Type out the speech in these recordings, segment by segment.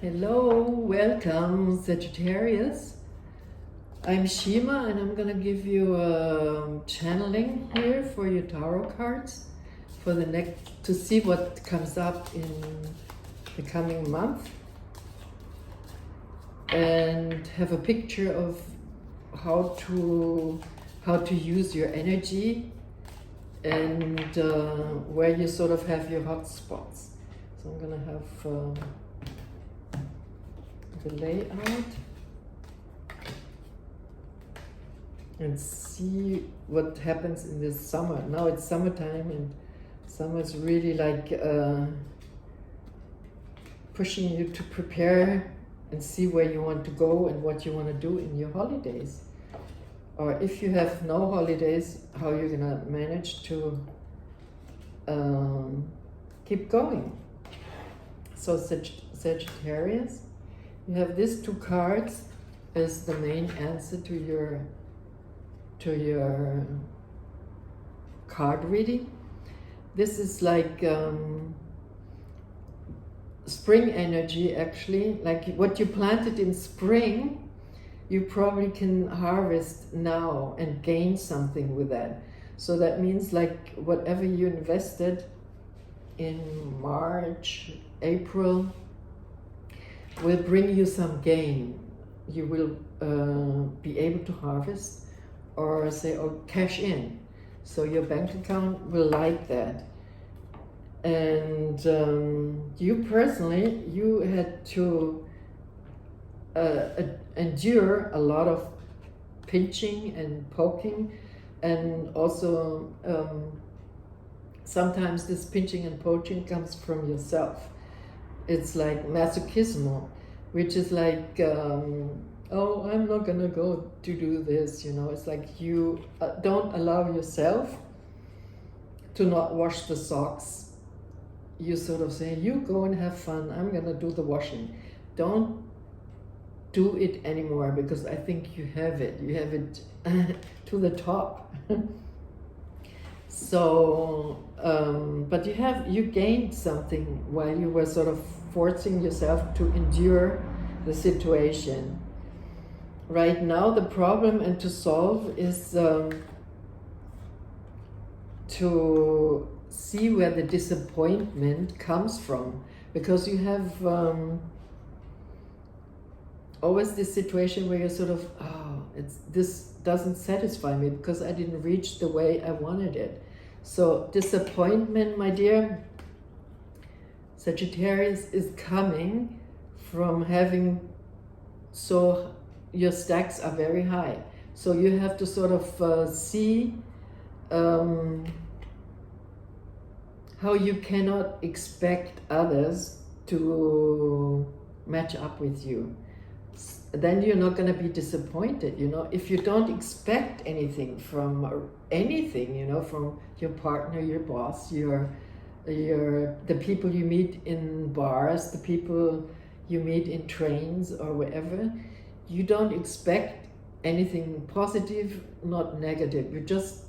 Hello, welcome Sagittarius. I'm Shima and I'm gonna give you a channeling here for your tarot cards for the next, to see what comes up in the coming month, and have a picture of how to use your energy and where you sort of have your hot spots. So I'm gonna have the layout and see what happens in this summer. Now it's summertime, and summer's really like pushing you to prepare and see where you want to go and what you want to do in your holidays. Or if you have no holidays, how you're gonna manage to keep going. So Sagittarius, you have these two cards as the main answer to your card reading. This is like spring energy, actually. Like what you planted in spring, you probably can harvest now and gain something with that. So that means like whatever you invested in March, April, will bring you some gain. You will be able to harvest or say, or cash in. So your bank account will like that. And you personally, you had to endure a lot of pinching and poking, and also sometimes this pinching and poking comes from yourself. It's like masochismo, which is like, oh, I'm not gonna go to do this, you know. It's like you don't allow yourself to not wash the socks. You sort of say, you go and have fun, I'm gonna do the washing. Don't do it anymore, because I think you have it to the top. So, but you gained something while you were sort of forcing yourself to endure the situation. Right now, the problem and to solve is to see where the disappointment comes from, because you have always this situation where you're sort of, oh, this doesn't satisfy me because I didn't reach the way I wanted it. So disappointment, my dear Sagittarius, is coming from having, so your stacks are very high. So you have to sort of see how you cannot expect others to match up with you. Then you're not going to be disappointed, you know. If you don't expect anything from anything, you know, from your partner, your boss, the people you meet in bars, the people you meet in trains or wherever, you don't expect anything positive, not negative. You just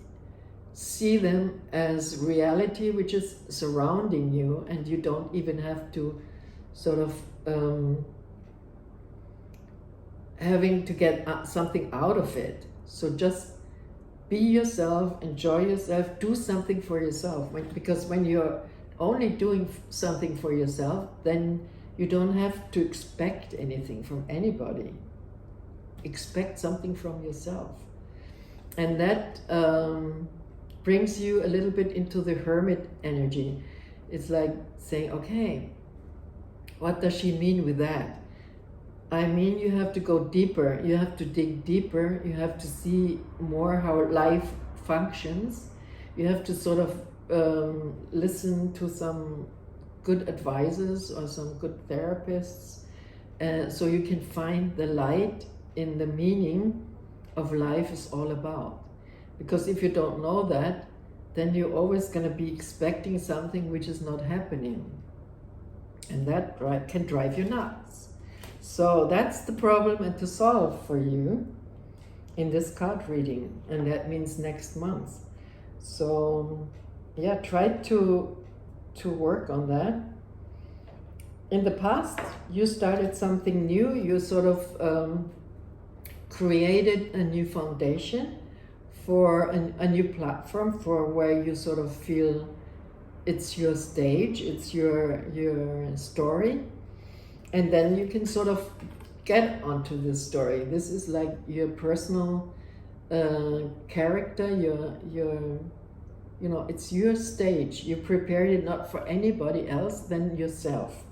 see them as reality, which is surrounding you, and you don't even have to sort of having to get something out of it. So just be yourself, enjoy yourself, do something for yourself. Because when you're only doing something for yourself, then you don't have to expect anything from anybody. Expect something from yourself. And that brings you a little bit into the hermit energy. It's like saying, okay, what does she mean with that? I mean, you have to go deeper, you have to dig deeper, you have to see more how life functions. You have to sort of listen to some good advisors or some good therapists, so you can find the light in the meaning of life is all about. Because if you don't know that, then you're always going to be expecting something which is not happening. And that can drive you nuts. So that's the problem and to solve for you in this card reading, and that means next month. So yeah, try to work on that. in the past, you started something new, you sort of created a new foundation for a new platform for where you sort of feel it's your stage, it's your story, and then you can sort of get onto this story. This is like your personal character, your you know, it's your stage. You prepared it not for anybody else than yourself.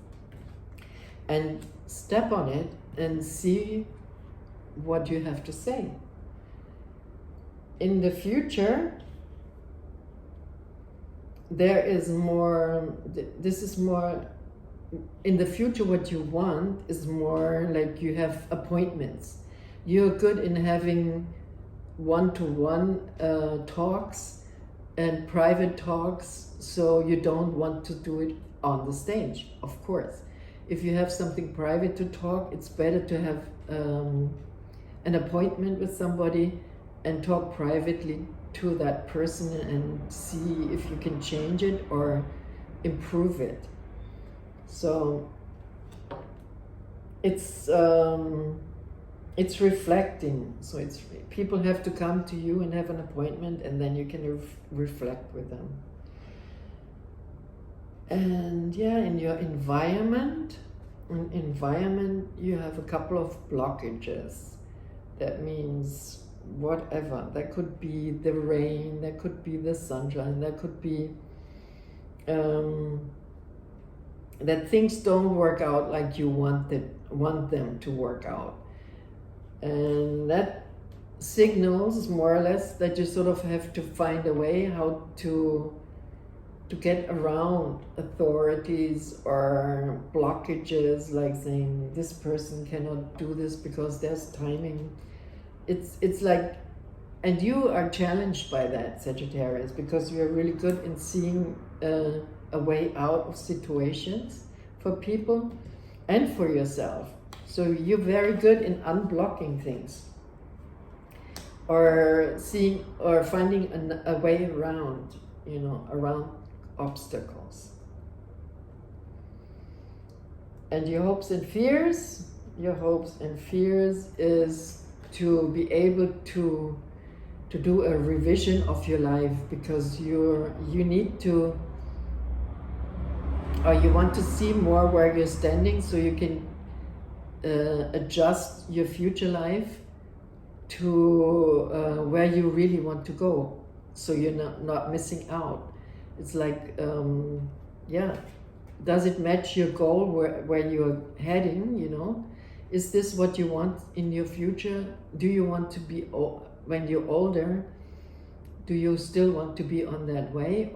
And step on it and see what you have to say. In the future, there is more, this is more, in the future what you want is more like you have appointments. You're good in having one-to-one talks and private talks, so you don't want to do it on the stage, of course. If you have something private to talk, it's better to have an appointment with somebody and talk privately to that person and see if you can change it or improve it. So it's reflecting. So it's, people have to come to you and have an appointment, and then you can reflect with them. And yeah, in your environment, you have a couple of blockages. That means whatever. That could be the rain, that could be the sunshine, that could be that things don't work out like you want them to work out. And that signals more or less that you sort of have to find a way how to get around authorities or blockages, like saying this person cannot do this because there's timing. It's like, and you are challenged by that, Sagittarius, because you're really good in seeing a way out of situations for people and for yourself. So you're very good in unblocking things, or seeing or finding a way around, you know, around obstacles. And your hopes and fears is to be able to do a revision of your life, because you need to, or you want to see more where you're standing, so you can adjust your future life to where you really want to go, so you're not missing out. It's like, yeah, does it match your goal where you're heading, you know? Is this what you want in your future? Do you want to be, when you're older, do you still want to be on that way?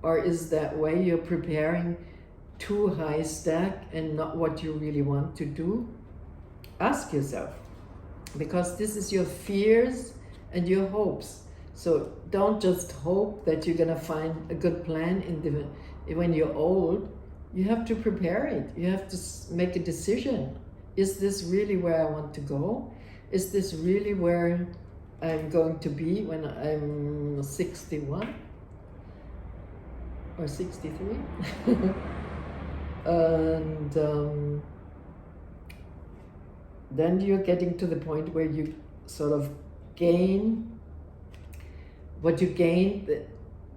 Or is that way you're preparing too high stack and not what you really want to do? Ask yourself, because this is your fears and your hopes. So don't just hope that you're gonna find a good plan when you're old. You have to prepare it. You have to make a decision. Is this really where I want to go? Is this really where I'm going to be when I'm 61 or 63? And then you're getting to the point where you sort of gain what you gain that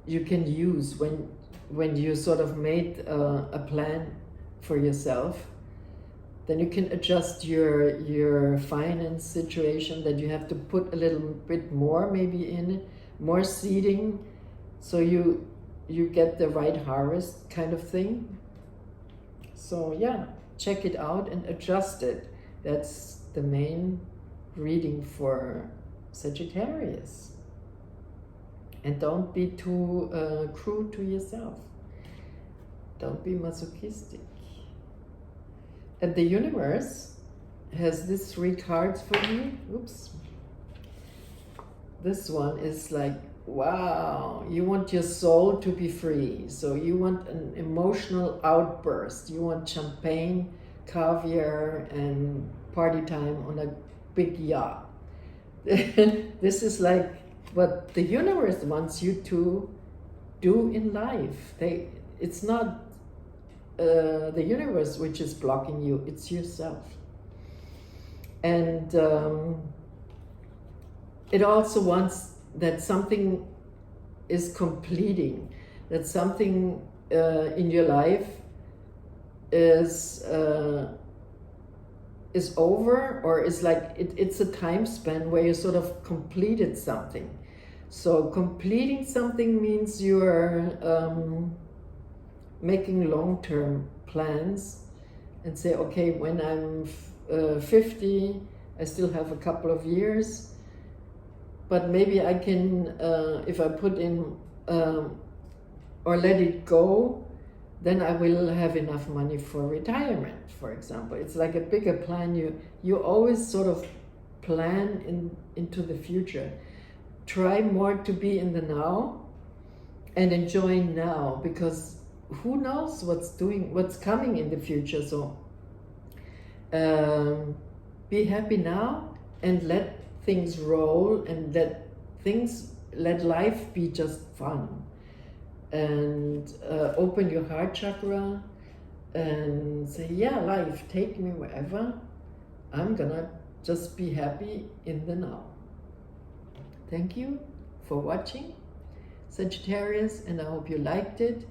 you can use when you sort of made a plan for yourself. Then you can adjust your finance situation, that you have to put a little bit more maybe in it, more seeding, so you get the right harvest kind of thing. So yeah, check it out and adjust it. That's the main reading for Sagittarius. And don't be too cruel to yourself. Don't be masochistic. And the universe has these 3 cards for you. Oops. This one is like, wow, you want your soul to be free. So you want an emotional outburst. You want champagne, caviar, and party time on a big yacht. This is like what the universe wants you to do in life. It's not the universe which is blocking you, it's yourself. And it also wants that something is completing, that something in your life is over, or is like it's a time span where you sort of completed something. So completing something means you're making long-term plans and say, okay, when I'm 50, I still have a couple of years, but maybe I can, if I put in or let it go, then I will have enough money for retirement, for example. It's like a bigger plan. You always sort of plan into the future. Try more to be in the now and enjoy now, because who knows what's coming in the future. So be happy now and let things roll, and let life be just fun. And open your heart chakra and say, yeah, life, take me wherever. I'm gonna just be happy in the now. Thank you for watching, Sagittarius, and I hope you liked it.